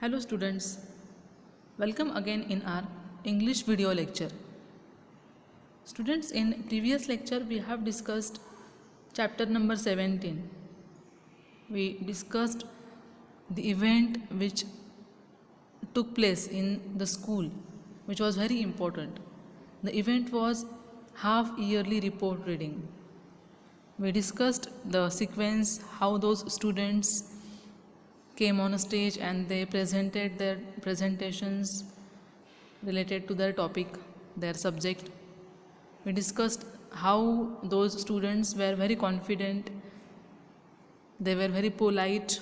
Hello students, welcome again in our English video lecture. Students, in previous lecture we have discussed chapter number 17. We discussed the event which took place in the school, which was very important. The event was half yearly report reading. We discussed the sequence, how those students came on a stage and they presented their presentations related to their topic, their subject. We discussed how those students were very confident, they were very polite,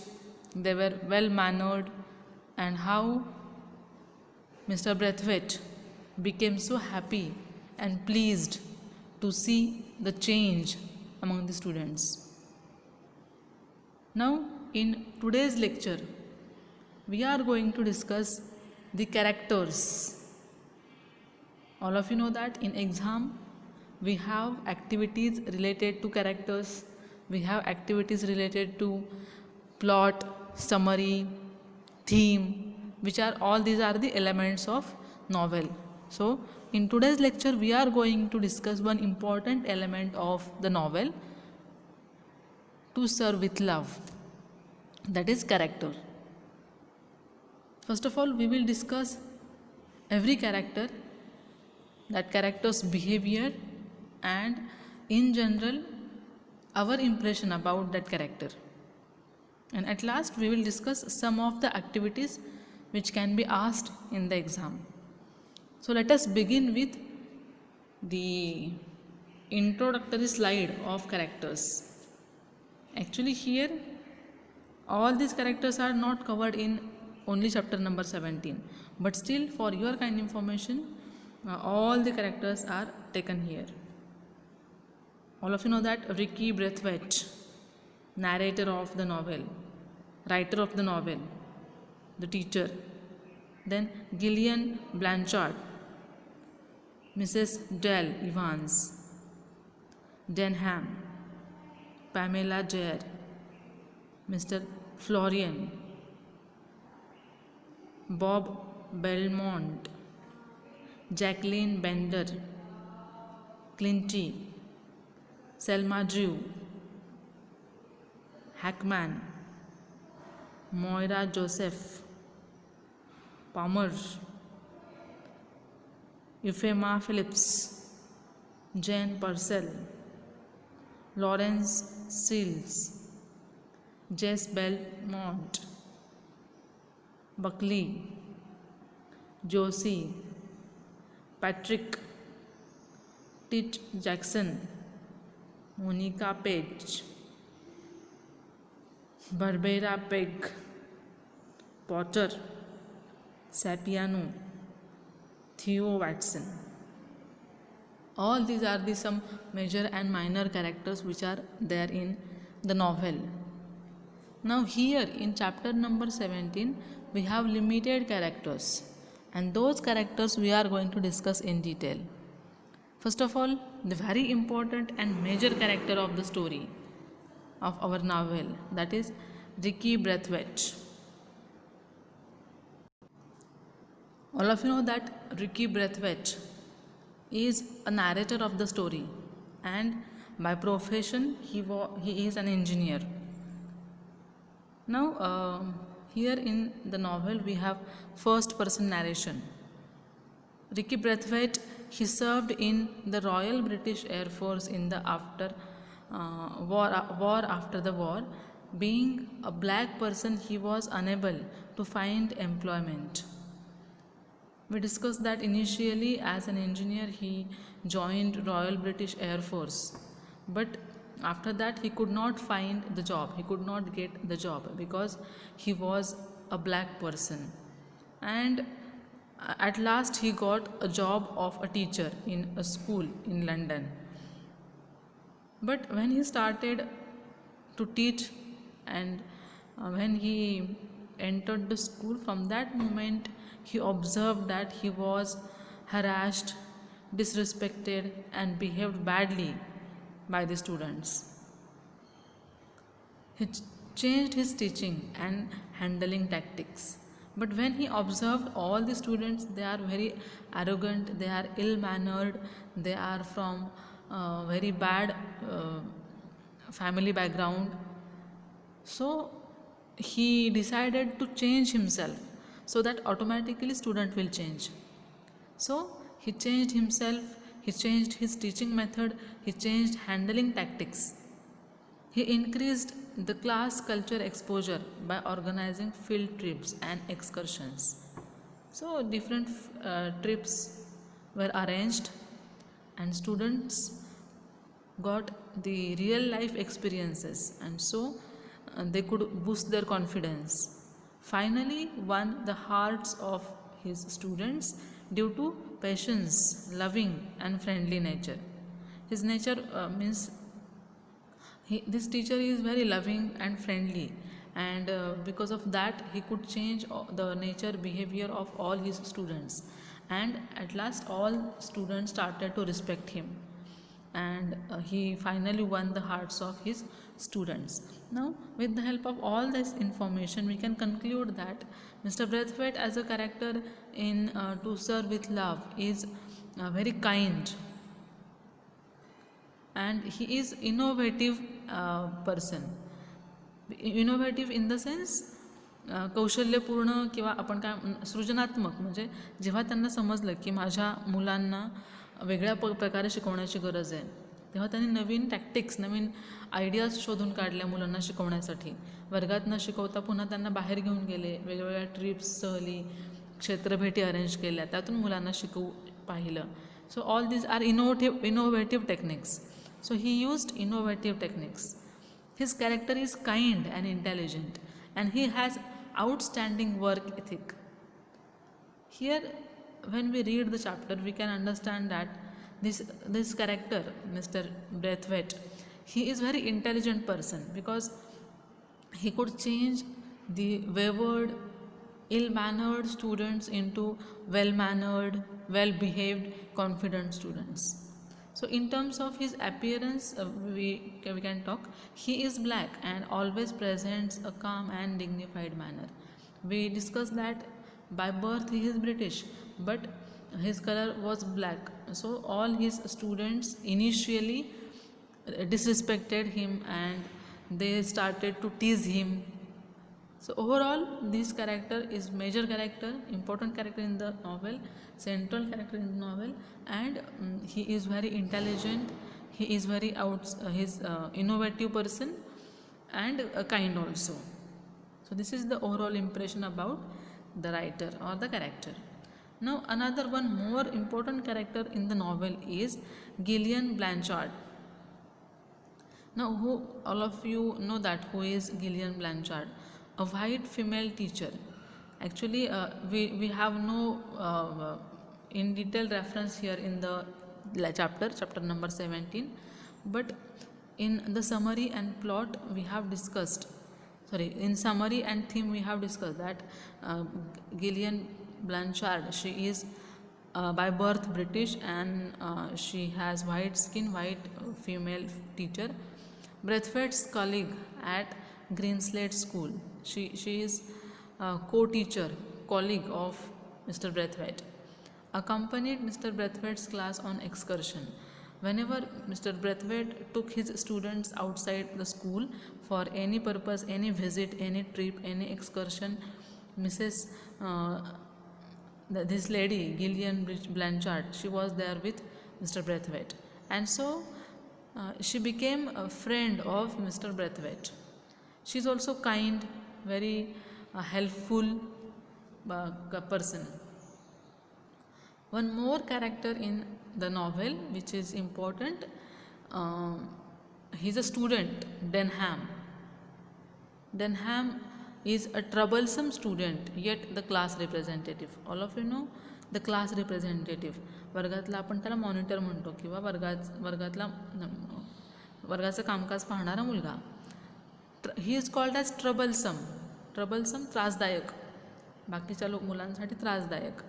they were well mannered, and how Mr. Braithwaite became so happy and pleased to see the change among the students. Now, in today's lecture, we are going to discuss the characters. All of you know that in exam we have activities related to characters, we have activities related to plot, summary, theme, which are all these are the elements of novel. So in today's lecture we are going to discuss one important element of the novel, To Serve with Love, that is character. First of all, we will discuss every character, that character's behavior, and in general our impression about that character. And at last we will discuss some of the activities which can be asked in the exam. So let us begin with the introductory slide of characters. Actually here all these characters are not covered in only chapter number 17, but still for your kind information all the characters are taken here. All of you know that Ricky Braithwaite, narrator of the novel, writer of the novel, the teacher. Then Gillian Blanchard, Mrs. Dell Evans, Denham, Pamela Dare, Mr. Florian, Bob Belmont, Jacqueline Bender, Clinty, Selma Drew, Hackman, Moira Joseph, Palmer, Euphema Phillips, Jane Purcell, Lawrence Seals, Jess Belmont, Buckley, Josie, Patrick, Tit Jackson, Monica Page, Barbara Pegg, Potter, Sapiano, Theo Watson. All these are the some major and minor characters which are there in the novel. Now here in chapter number 17 we have limited characters, and those characters we are going to discuss in detail. First of all, the very important and major character of the story of our novel, that is Ricky Braithwaite. All of you know that Ricky Braithwaite is a narrator of the story, and by profession he is an engineer. Now here in the novel we have first person narration. Ricky Braithwaite, he served in the Royal British Air Force in the war after the war. Being a black person, he was unable to find employment. We discussed that initially as an engineer he joined Royal British Air Force, but after that he could not find the job, he could not get the job because he was a black person. And at last he got a job of a teacher in a school in London. But when he started to teach and when he entered the school, from that moment he observed that he was harassed, disrespected, and behaved badly by the students. He changed his teaching and handling tactics, But when he observed all the students, they are very arrogant, they are ill mannered, they are from very bad family background. So he decided to change himself so that automatically student will change. So he changed himself, he changed his teaching method, he changed handling tactics. He increased the class culture exposure by organizing field trips and excursions. So different trips were arranged and students got the real life experiences, and so they could boost their confidence. Finally won the hearts of his students due to patience, loving and friendly nature. His nature means this teacher is very loving and friendly, and because of that he could change the nature behavior of all his students, and at last all students started to respect him, and he finally won the hearts of his students. Now with the help of all this information we can conclude that Mr. Braithwaite as a character in To Serve with Love is very kind, and he is innovative person. Innovative in the sense कौशल्यपूर्ण किंवा आपण काय सृजनात्मक, म्हणजे जेव्हा त्यांना समजलं की माझ्या मुलांना वेगळ्या प्रकारे शिकवण्याची गरज आहे, तेव्हा त्यांनी नवीन टॅक्टिक्स, नवीन आयडियाज शोधून काढल्या मुलांना शिकवण्यासाठी. वर्गात न शिकवता पुन्हा त्यांना बाहेर घेऊन गेले, वेगवेगळ्या ट्रिप्स, सहली, क्षेत्रभेटी अरेंज केल्या, त्यातून मुलांना शिकवू पाहिलं. So all these are innovative techniques. So he used innovative techniques. His character is kind and intelligent, and he has outstanding work ethic. Here, when we read the chapter, we can understand that this character, Mr. Braithwaite, he is very intelligent person because he could change the wayward, ill-mannered students into well-mannered, well-behaved, confident students. So in terms of his appearance, we can talk. He is black and always presents a calm and dignified manner. We discussed that by birth he is British, but his color was black. So all his students initially disrespected him and they started to tease him. So overall this character is major character, important character in the novel, central character in the novel, and he is very intelligent, he is very innovative person, and kind also. So this is the overall impression about the writer or the character. Now another one more important character in the novel is Gillian Blanchard. Now all of you know that who is Gillian Blanchard, a white female teacher. Actually we have no in detail reference here in the chapter number 17, but in the summary and plot we have discussed, in summary and theme we have discussed that Gillian Blanchard, she is by birth British, and she has white skin, white female teacher, Braithwaite's colleague at Greenslade School. She is co-teacher, colleague of Mr. Braithwaite. Accompanied Mr. Braithwaite's class on excursion. Whenever Mr. Braithwaite took his students outside the school for any purpose, any visit, any trip, any excursion, this lady Gillian Blanchard, she was there with Mr. Braithwaite, and so she became a friend of Mr. Braithwaite. She is also kind, very helpful person. One more character in the novel which is important, he is a student, Denham. Denham is a troublesome student yet the class representative. All of you know the class representative. वर्गातला आपण त्याला monitor म्हणतो किंवा वर्गाचं कामकाज पाहणारा मुलगा. He is called as troublesome त्रासदायक, बाकीच्या मुलांसाठी त्रासदायक.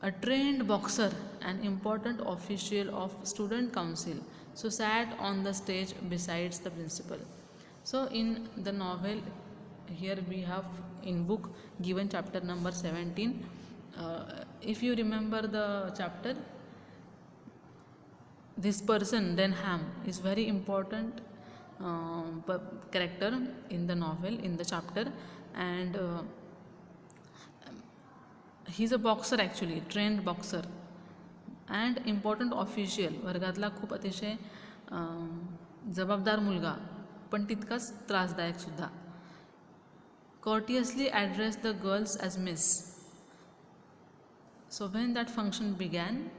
A trained boxer, an important official of student council, so sat on the stage besides the principal. So in the novel here we have in book given chapter number 17. If you remember the chapter, this person Denham is very important character in the novel, in the chapter, and he's a boxer, actually trained boxer and important official, वर्गातला खूप अतिशय जबाबदार मुलगा पण तितकाच त्रासदायक सुद्धा. Courteously addressed the girls as Miss. So when that function began,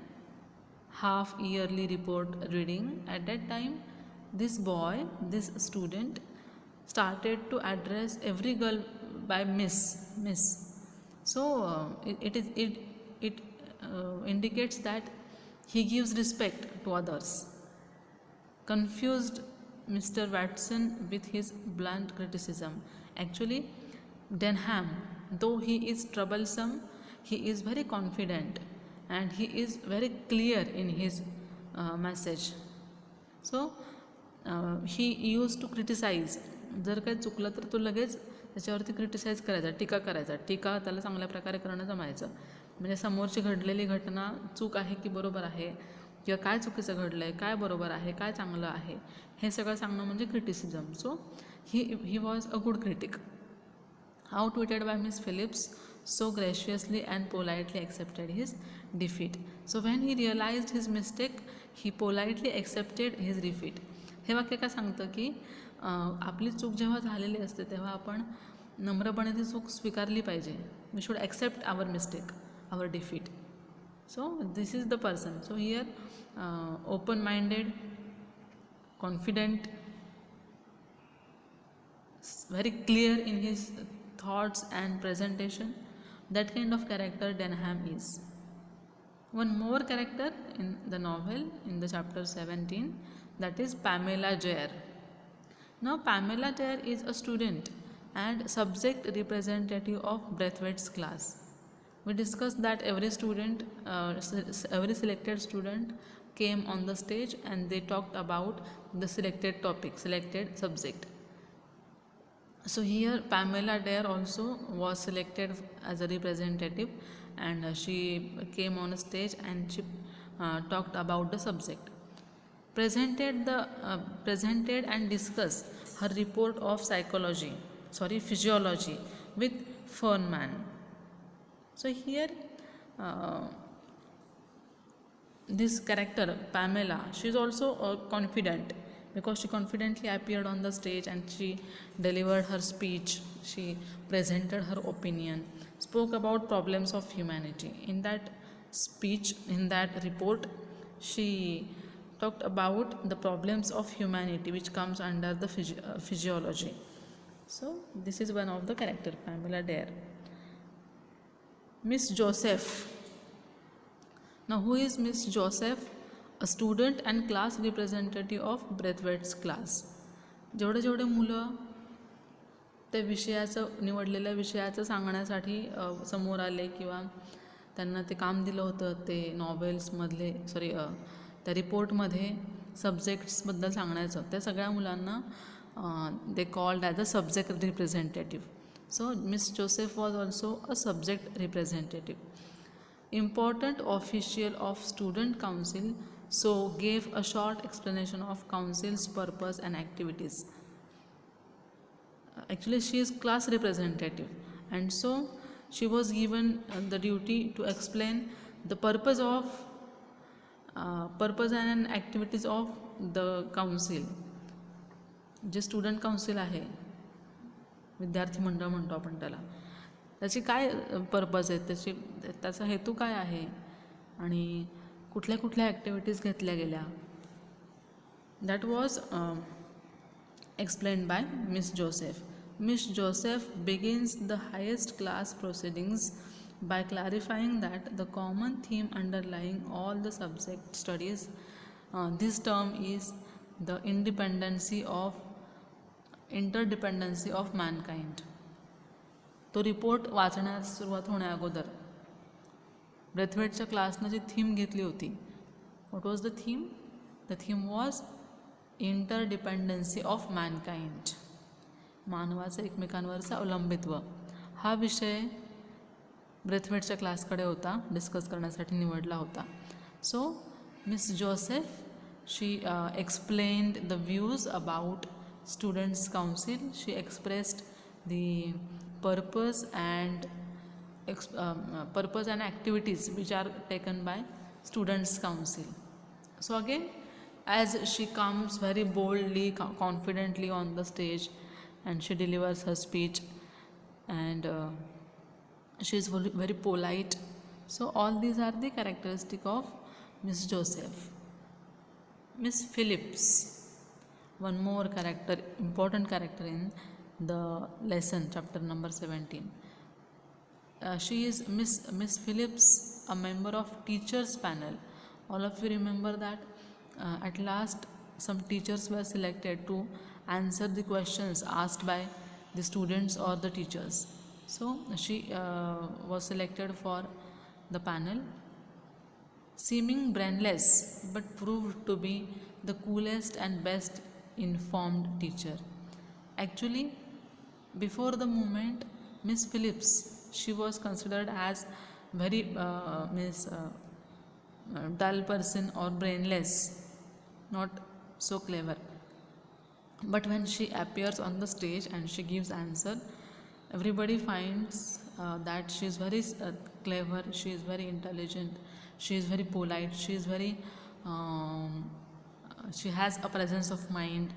half yearly report reading, at that time this boy, this student, started to address every girl by Miss. So it indicates that he gives respect to others. Confused Mr. Watson with his blunt criticism. Actually, Denham, though he is troublesome, he is very confident and he is very clear in his message. So he used to criticize. जर काही चुकलं तर तो लगेच त्याच्यावरती criticise करायचा, टीका करायचा. टीका त्याला चांगल्या प्रकारे करणं जमायचं. म्हणजे समोरची घडलेली घटना चूक आहे की बरोबर आहे, किंवा काय चुकीचं घडलं आहे, काय बरोबर आहे, काय चांगलं आहे, हे सगळं सांगणं म्हणजे criticism. So he was a good critic. Outwitted by Miss Phillips, so graciously and politely accepted his defeat. So when he realized his mistake, he politely accepted his defeat. हे वाक्य काय सांगतं की आपली चूक जेव्हा झालेली असते तेव्हा आपण नम्रपणे ती चूक स्वीकारली पाहिजे. We should accept our mistake, our defeat. So this is the person. So here open minded, confident, very clear in his thoughts and presentation. That kind of character Denham is. One more character in the novel, in the chapter 17, that is Pamela Jere. Now Pamela Jere is a student and subject representative of Braithwaite's class. We discussed that every student, every selected student came on the stage and they talked about the selected topic, selected subject. So here Pamela Dare also was selected as a representative, and she came on a stage and she talked about the subject. Presented and discussed her report of physiology with Feynman. So here this character Pamela, she is also confident, because she confidently appeared on the stage and she delivered her speech, she presented her opinion, spoke about problems of humanity. In that speech, in that report, she talked about the problems of humanity which comes under the physiology. So this is one of the character, Pamela Dare. Miss Joseph. Now who is Miss Joseph? A student and class representative of Braithwaite's class. जेवढे मुलं त्या विषयाचं, निवडलेल्या विषयाचं सांगण्यासाठी समोर आले किंवा त्यांना ते काम दिलं होतं, ते नॉवेल्समधले त्या रिपोर्टमध्ये सब्जेक्ट्सबद्दल सांगण्याचं, त्या सगळ्या मुलांना they called as a subject representative. So miss Joseph was also a subject representative. Important official of student council, so gave a short explanation of council's purpose and activities. Actually she is class representative, and so she was given the duty to explain the purpose and activities of the council. J student council आहे, विद्यार्थी मंडळ म्हणतो आपण त्याला, त्याची काय purpose आहे, त्याचा हेतू काय आहे आणि कुठल्या कुठल्या ॲक्टिव्हिटीज घेतल्या गेल्या. That was explained bye miss Joseph. Miss Joseph begins the highest class proceedings by clarifying that the common theme underlying all the subject studies this term is the interdependency of mankind. तो report वाचण्यास सुरुवात होण्या अगोदर ब्रेथवेटच्या क्लासनं जी theme घेतली होती, what was the theme? The theme was interdependency of mankind. मानवाचं एकमेकांवरचं अवलंबित्व हा विषय ब्रेथवेटच्या क्लासकडे होता, डिस्कस करण्यासाठी निवडला होता. So miss Joseph she explained the views about students council. She expressed the purpose and purpose and activities which are taken by students council. So again, as she comes very boldly, confidently on the stage and she delivers her speech, and she is very polite. So all these are the characteristic of Miss Joseph. Miss Phillips, one more character, important character in the lesson, chapter number 17. She is Miss Phillips, a member of teachers panel. All of you remember that at last some teachers were selected to answer the questions asked by the students or the teachers. So she was selected for the panel. Seeming brainless but proved to be the coolest and best informed teacher. Actually, before the movement, Miss Phillips, she was considered as very dull person or brainless, not so clever. But when she appears on the stage and she gives answer, everybody finds that she is very clever, she is very intelligent, she is very polite, she is very she has a presence of mind.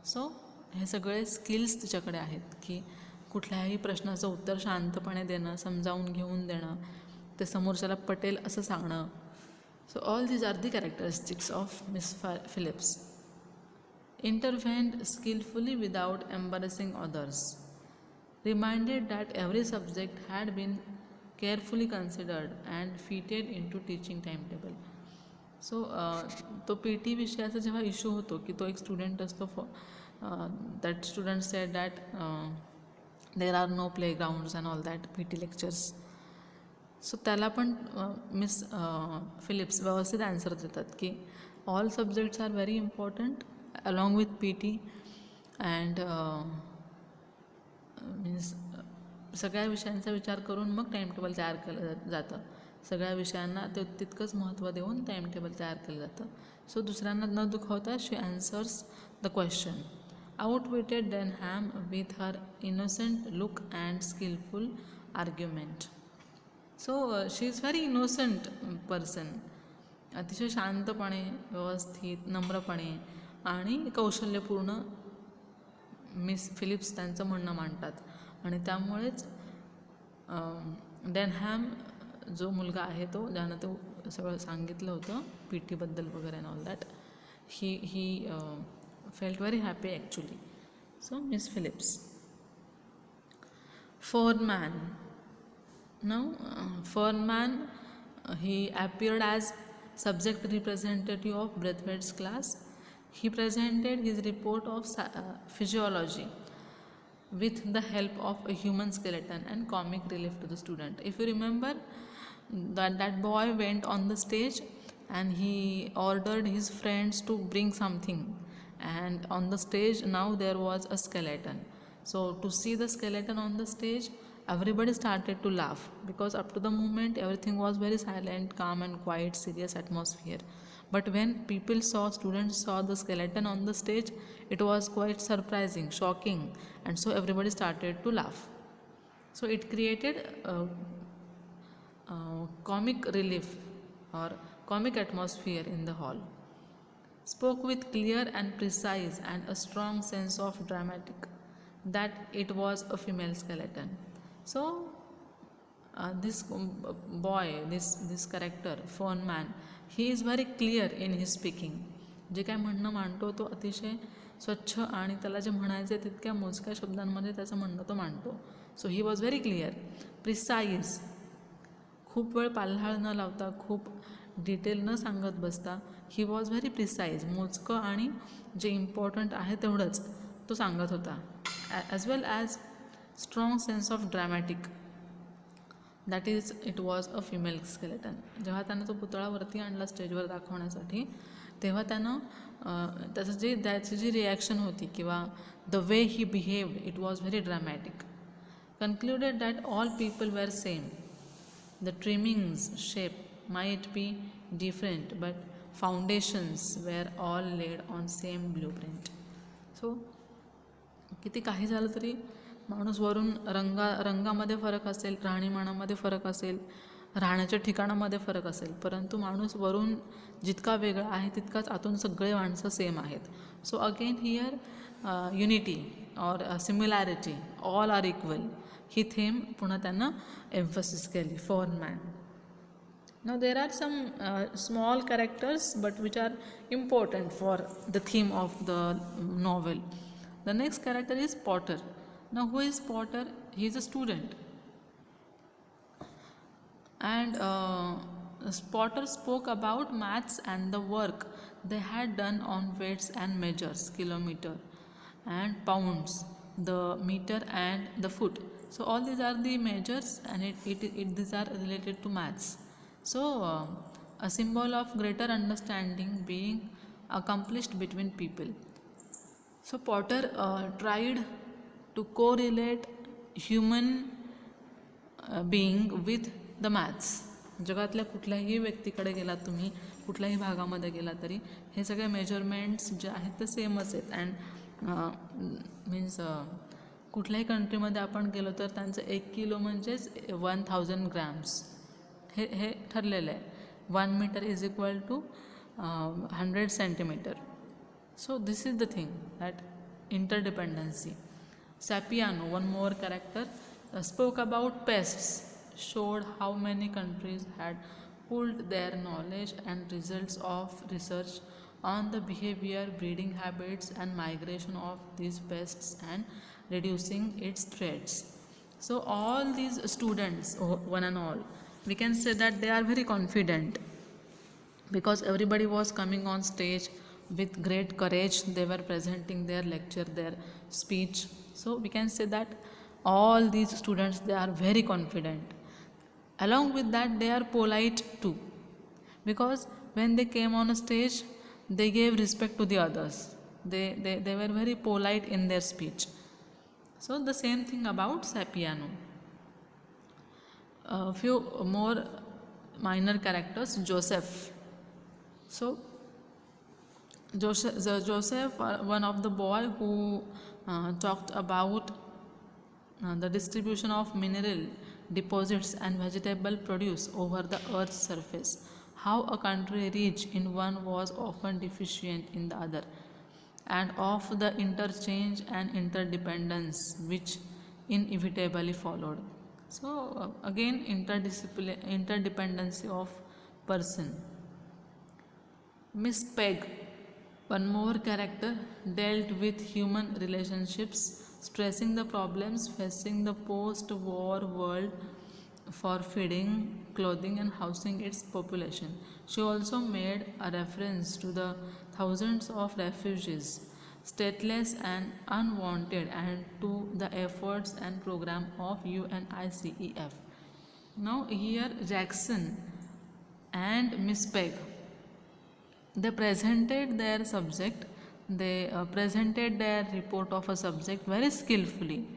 So हे सगळे skills तिच्याकडे आहेत की कुठल्याही प्रश्नाचं उत्तर शांतपणे देणं, समजावून घेऊन देणं, ते समोरच्याला पटेल असं सांगणं. So all these are the characteristics of Miss Phillips. Intervened skillfully without embarrassing others. Reminded that every subject had been carefully considered and fitted into teaching timetable. सो तो PT विषयाचा जेव्हा इश्यू होतो की तो एक स्टुडंट असतो, that student said that there are no playgrounds and all that PT lectures. सो त्याला पण मिस फिलिप्स व्यवस्थित आन्सर देतात की all subjects are very important along with PT and means सगळ्या विषयांचा विचार करून मग टाईमटेबल तयार केलं जातं. सगळ्या विषयांना ते तितकंच महत्त्व देऊन टाईमटेबल तयार केलं जातं. सो दुसऱ्यांना न दुखावता she answers the question. Outwitted Denham with her innocent look and skillful argument. So she is very innocent person. अतिशय शांतपणे, व्यवस्थित, नम्रपणे आणि कौशल्यपूर्ण मिस फिलिप्स त्यांचं म्हणणं मांडतात. आणि त्यामुळेच डेनहॅम जो मुलगा आहे तो ज्यानं ते सगळं सांगितलं होतं PT बद्दल वगैरे and all that, he felt very happy actually. So Miss Phillips. Foreman. Now, Fernman, he appeared as subject representative of Braithwaite's class. He presented his report of physiology with the help of a human skeleton and comic relief to the student. If you remember, that boy went on the stage and he ordered his friends to bring something, and on the stage now there was a skeleton. So to see the skeleton on the stage, everybody started to laugh because up to the moment everything was very silent, calm and quiet, serious atmosphere. But when students saw the skeleton on the stage, it was quite surprising, shocking, and so everybody started to laugh. So it created comic relief or comic atmosphere in the hall. Spoke with clear and precise and a strong sense of dramatic that it was a female skeleton. So this boy, this character, Fernman, he is very clear in his speaking. जे काय म्हणणं मांडतो तो अतिशय स्वच्छ आणि त्याला जे म्हणायचे तितक्या मोजक्या शब्दांमध्ये त्याचं म्हणणं तो मांडतो. So he was very clear, precise, खूप वेळ पाल्हाळ न लावता, खूप डिटेल न सांगत बसता, ही वॉज व्हेरी प्रिसाईज, मोजकं आणि जे इम्पॉर्टंट आहे तेवढंच तो सांगत होता. As well as strong sense of dramatic, that is it was a female skeleton. जेव्हा त्यानं तो पुतळा वरती आणला स्टेजवर दाखवण्यासाठी, तेव्हा त्यानं त्याची जी रिॲक्शन होती किंवा the way he behaved it was very dramatic. Concluded that all people were same. The trimmings shape might be different, but foundations were all laid on same blueprint. So किती काही झालं तरी माणूस वरून रंगामध्ये फरक असेल, राहणीमानामध्ये फरक असेल, राहण्याच्या ठिकाणामध्ये फरक असेल, परंतु माणूस वरून जितका वेगळा आहे तितकाच आतून सगळे माणसं सेम आहेत. So again here unity or similarity, all are equal, ही थीम पुन्हा त्यांना एम्फसिस केली Foreman. Now there are some small characters but which are important for the theme of the novel. The next character is Potter. Now who is Potter? He is a student, and Potter spoke about maths and the work they had done on weights and measures, kilometer and pounds, the meter and the foot. So all these are the measures, and these are related to maths. So a symbol of greater understanding being accomplished between people. So Potter tried to correlate human being with the maths. जगातल्या कुठल्याही व्यक्तीकडे गेलात तुम्ही, कुठल्याही भागामध्ये गेला तरी हे सगळे मेजरमेंट्स जे आहेत ते सेमच आहेत. अँड मीन्स कुठल्याही कंट्रीमध्ये आपण गेलो तर त्यांचं 1 किलो म्हणजेच 1000 ग्रॅम्स हे ठरलेलं आहे. 1 metre is equal to 100 centimetre. So this is the thing that interdependency. Sapiano, one more character, spoke about pests, showed how many countries had pooled their knowledge and results of research on the behavior, breeding habits and migration of these pests and reducing its threats. So all these students, one and all, we can say that they are very confident because everybody was coming on stage with great courage. They were presenting their lecture, their speech. So we can say that all these students, they are very confident. Along with that, they are polite too, because when they came on a stage, they gave respect to the others. They were very polite in their speech. So the same thing about Scipiano. A few more minor characters. Joseph. So Joseph, one of the boy who talked about the distribution of mineral deposits and vegetable produce over the earth's surface, how a country rich in one was often deficient in the other, and of the interchange and interdependence which inevitably followed. So again, interdependency of person. Miss Peg, one more character, dealt with human relationships, stressing the problems facing the post-war world for feeding, clothing and housing its population. She also made a reference to the thousands of refugees, stateless and unwanted, and to the efforts and program of UNICEF. Now here Jackson and Miss Peg, they presented their subject, they presented their report of a subject very skillfully.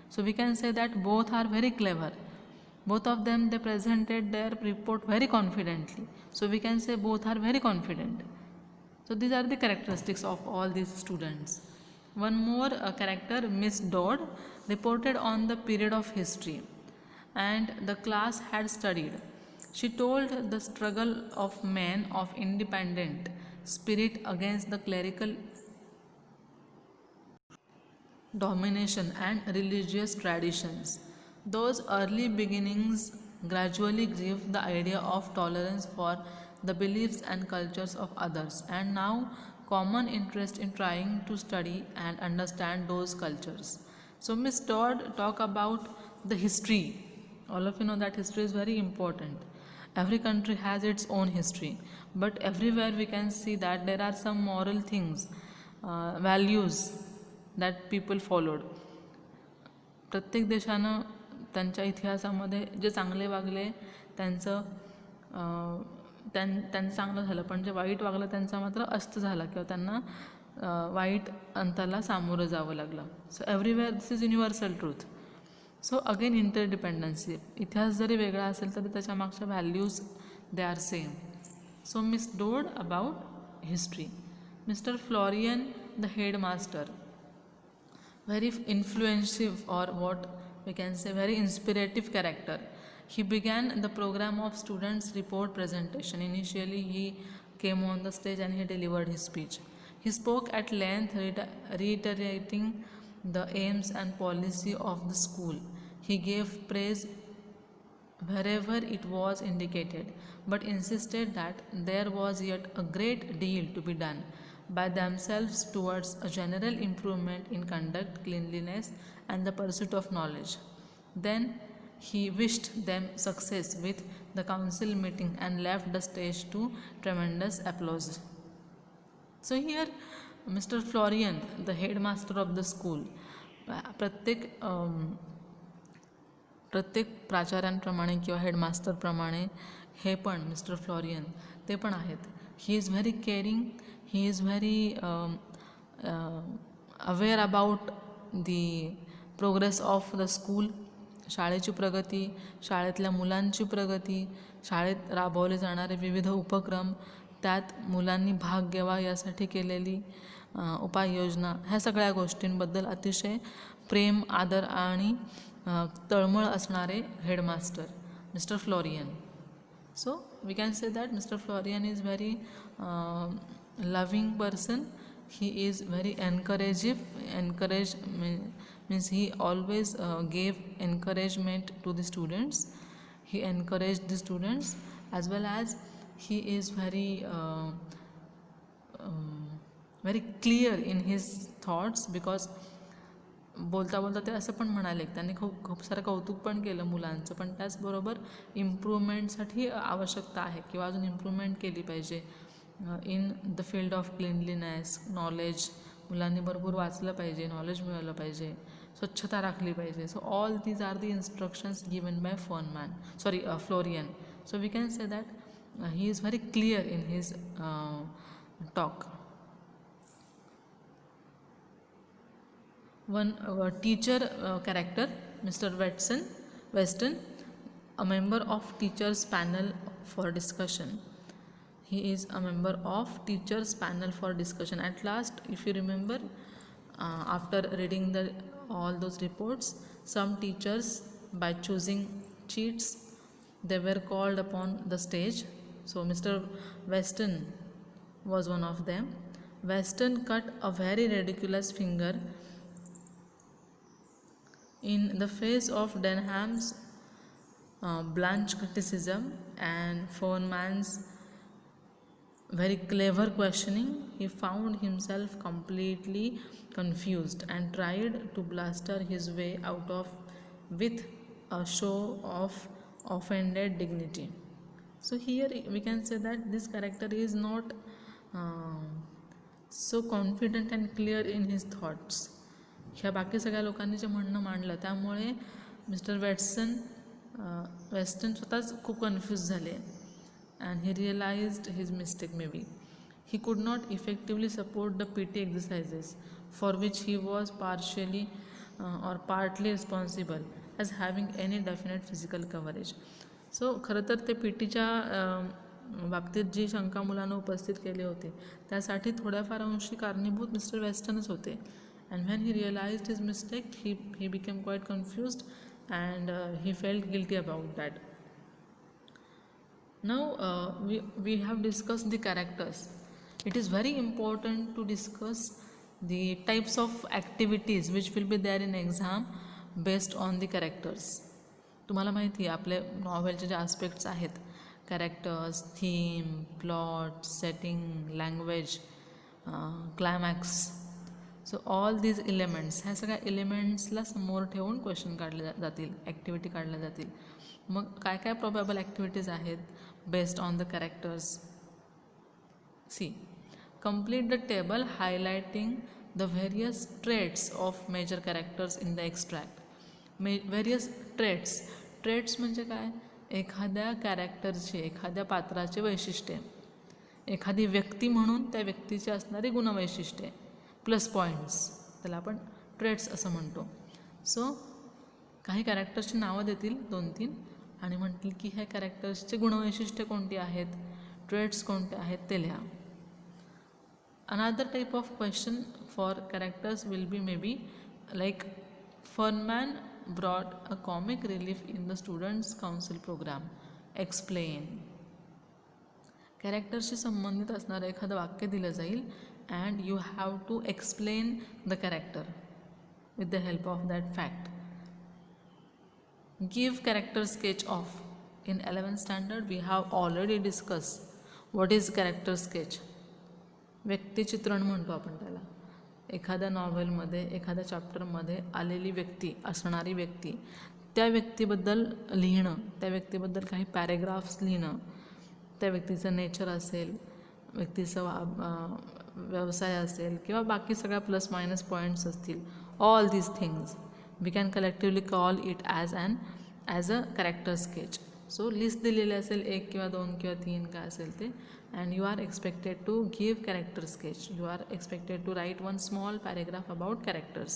So we can say that both are very clever. Both of them, they presented their report very confidently. So we can say both are very confident. So these are the characteristics of all these students. One more character, Miss Dodd, reported on the period of history and the class had studied. She told the struggle of men of independent spirit against the clerical domination and religious traditions. Those early beginnings gradually grew the idea of tolerance for the beliefs and cultures of others, and now common interest in trying to study and understand those cultures. So Miss Dodd talk about the history. All of you know that history is very important. Every country has its own history, but everywhere we can see that there are some moral things, values that people followed. प्रत्येक देशानं त्यांच्या इतिहासामध्ये जे चांगले वागले त्यांचं त्यांचं चांगलं झालं, पण जे वाईट वागलं त्यांचा मात्र अस्त झाला किंवा त्यांना वाईट अंताला सामोरं जावं लागलं. So everywhere this is universal truth. So again interdependency, इतिहास जरी वेगळा असेल तरी त्याच्या मागच्या values they are same. So miss Dodd about history. Mister Florian the headmaster, very influential, or what we can say very inspirative character. He began the program of students report presentation. Initially he came on the stage and he delivered his speech. He spoke at length, reiterating the aims and policy of the school. He gave praise wherever it was indicated, but insisted that there was yet a great deal to be done by themselves towards a general improvement in conduct, cleanliness, and the pursuit of knowledge. Then he wished them success with the council meeting and left the stage to tremendous applause. So here Mr. Florian, the headmaster of the school, प्रत्येक प्राचार्यांप्रमाणे किंवा हेडमास्टरप्रमाणे हे पण mister फ्लॉरियन ते पण आहेत. ही is very caring, he is very aware about the progress of the school. शाळेची प्रगती, शाळेतल्या मुलांची प्रगती, शाळेत राबवले जाणारे विविध उपक्रम, त्यात मुलांनी भाग घ्यावा यासाठी केलेली उपाययोजना, ह्या सगळ्या गोष्टींबद्दल अतिशय प्रेम, आदर आणि तळमळ असणारे headmaster mister Florian. So we can say that mister Florian is very loving person. he is very encourage means he always gave encouragement to the students. He encouraged the students as well as he is very clear in his thoughts, because बोलता बोलता ते असं पण म्हणाले, त्यांनी खूप सारं कौतुक पण केलं मुलांचं, पण त्याचबरोबर इम्प्रूव्हमेंटसाठी आवश्यकता आहे किंवा अजून इम्प्रूव्हमेंट केली पाहिजे in the field of cleanliness, knowledge. मुलांनी भरपूर वाचलं पाहिजे, नॉलेज मिळवलं पाहिजे, स्वच्छता राखली पाहिजे. So all these are the instructions given by Florian. So we can say that he is very clear in his talk. One teacher character, Mr. Weston, a member of teachers panel for discussion. He is a member of teachers panel for discussion. At last, if you remember, after reading all those reports, some teachers, by choosing cheats, they were called upon the stage. So Mr. Weston was one of them. Weston cut a very ridiculous finger in the face of Denham's blunt criticism and Foreman's very clever questioning. He found himself completely confused and tried to bluster his way out of with a show of offended dignity. So here we can say that this character is not so confident and clear in his thoughts. ह्या बाकी सगळ्या लोकांनी जे म्हणणं मांडलं त्यामुळे mister western स्वतःच खूप confuse झाले. And he realised his mistake may be. He could not effectively support the PT exercises for which he was partially or partly responsible as having any definite physical coverage. So खरं तर ते PTच्या बाबतीत जी शंका मुलांना उपस्थित केली होती त्यासाठी थोड्याफार अंशी कारणीभूत मिस्टर वेस्टनच होते. And when he realized his mistake, he became quite confused and he felt guilty about that. Now we have discussed the characters. It is very important to discuss the types of activities which will be there in exam based on the characters. तुम्हाला माहिती आहे आपले नॉव्हेलचे जे aspects आहेत, characters, theme, plot, setting, language, climax. So all these elements, ह्या सगळ्या एलिमेंट्सला समोर ठेवून question काढले जातील, ॲक्टिव्हिटी काढल्या जातील. मग काय काय प्रोबॅबल ॲक्टिव्हिटीज आहेत based on the characters. See, complete the table highlighting the various traits of major characters in the extract. Various traits म्हणजे काय, एखाद्या कॅरेक्टरचे, एखाद्या पात्राचे वैशिष्ट्ये, एखादी व्यक्ती म्हणून त्या व्यक्तीची असणारी गुणवैशिष्ट्ये, प्लस पॉईंट्स, त्याला आपण ट्रेट्स असं म्हणतो. सो काही कॅरेक्टर्सची नावं देतील 2-3 आणि म्हणतील की ह्या कॅरेक्टर्सचे गुणवैशिष्ट्ये कोणती आहेत, ट्रेट्स कोणते आहेत ते लिहा. Another type of question for characters will be maybe like Fernman brought a comic relief in the students council program. Explain. कॅरेक्टरशी संबंधित असणारं एखादं वाक्य दिलं जाईल and you have to explain the character with the help of that fact. Give character sketch of. In 11th standard we have already discussed what is character sketch. व्यक्तिचित्रण म्हणतो आपण त्याला. एखाद्या नॉव्हेलमध्ये, एखाद्या चॅप्टरमध्ये आलेली व्यक्ती, असणारी व्यक्ती, त्या व्यक्तीबद्दल लिहिणं, त्या व्यक्तीबद्दल काही पॅरेग्राफ्स लिहिणं, त्या व्यक्तीचं नेचर असेल, व्यक्तीचं व्यवसाय असेल किंवा बाकी सगळ्या प्लस मायनस पॉईंट्स असतील, all these things we can collectively call it as a character sketch. So list दिलेली असेल 1 किंवा 2 किंवा 3 काय असेल ते, and you are expected to give character sketch. You are expected to write one small paragraph about characters.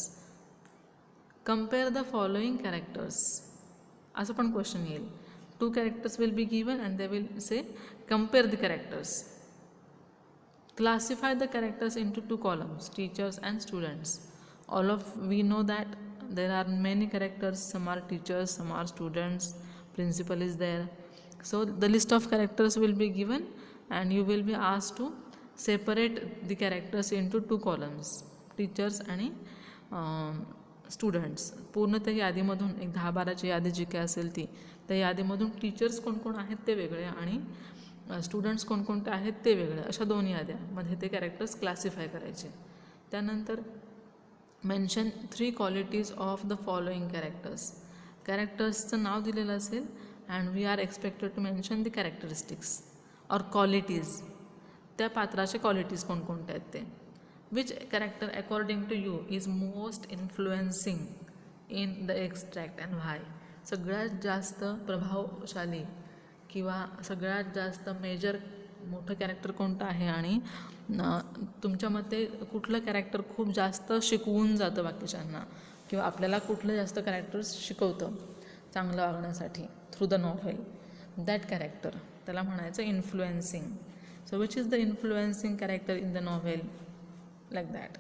Compare the following characters. असं पण question येईल. 2 characters will be given and they will say compare the characters. Classify the characters into 2 columns, teachers and students. We know that there are many characters. Some are teachers, some are students, principal is there. So the list of characters will be given and you will be asked to separate the characters into 2 columns, teachers आणि students. पूर्ण त्या यादीमधून एक 10-12ची यादी जी काय असेल ती, त्या यादीमधून टीचर्स कोण आहेत ते वेगळे आणि स्टुडंट्स कोणकोणते आहेत ते वेगळे, अशा 2 याद्यामध्ये ते कॅरेक्टर्स क्लासिफाय करायचे. त्यानंतर mention 3 qualities of the following characters. कॅरेक्टर्सचं नाव दिलेलं असेल and we are expected to mention the characteristics or qualities, त्या पात्राचे क्वालिटीज कोणकोणते आहेत ते. Which character according to you is most influencing in the extract and why. सगळ्यात जास्त प्रभावशाली किंवा सगळ्यात जास्त मेजर मोठं कॅरेक्टर कोणतं आहे आणि तुमच्या मते कुठलं कॅरेक्टर खूप जास्त शिकवून जातं बाकीच्यांना किंवा आपल्याला कुठलं जास्त कॅरेक्टर्स शिकवतं चांगलं वागण्यासाठी through the novel, that character त्याला म्हणायचं influencing. So which is the influencing character in the novel, like that.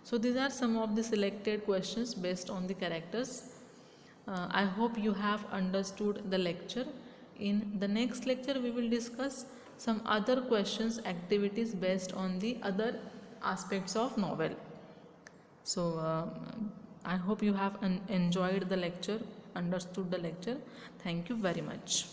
So these are some of the selected questions based on the characters. I hope you have understood the lecture. In the next lecture we will discuss some other questions, activities based on the other aspects of novel. So I hope you have enjoyed the lecture, understood the lecture. Thank you very much.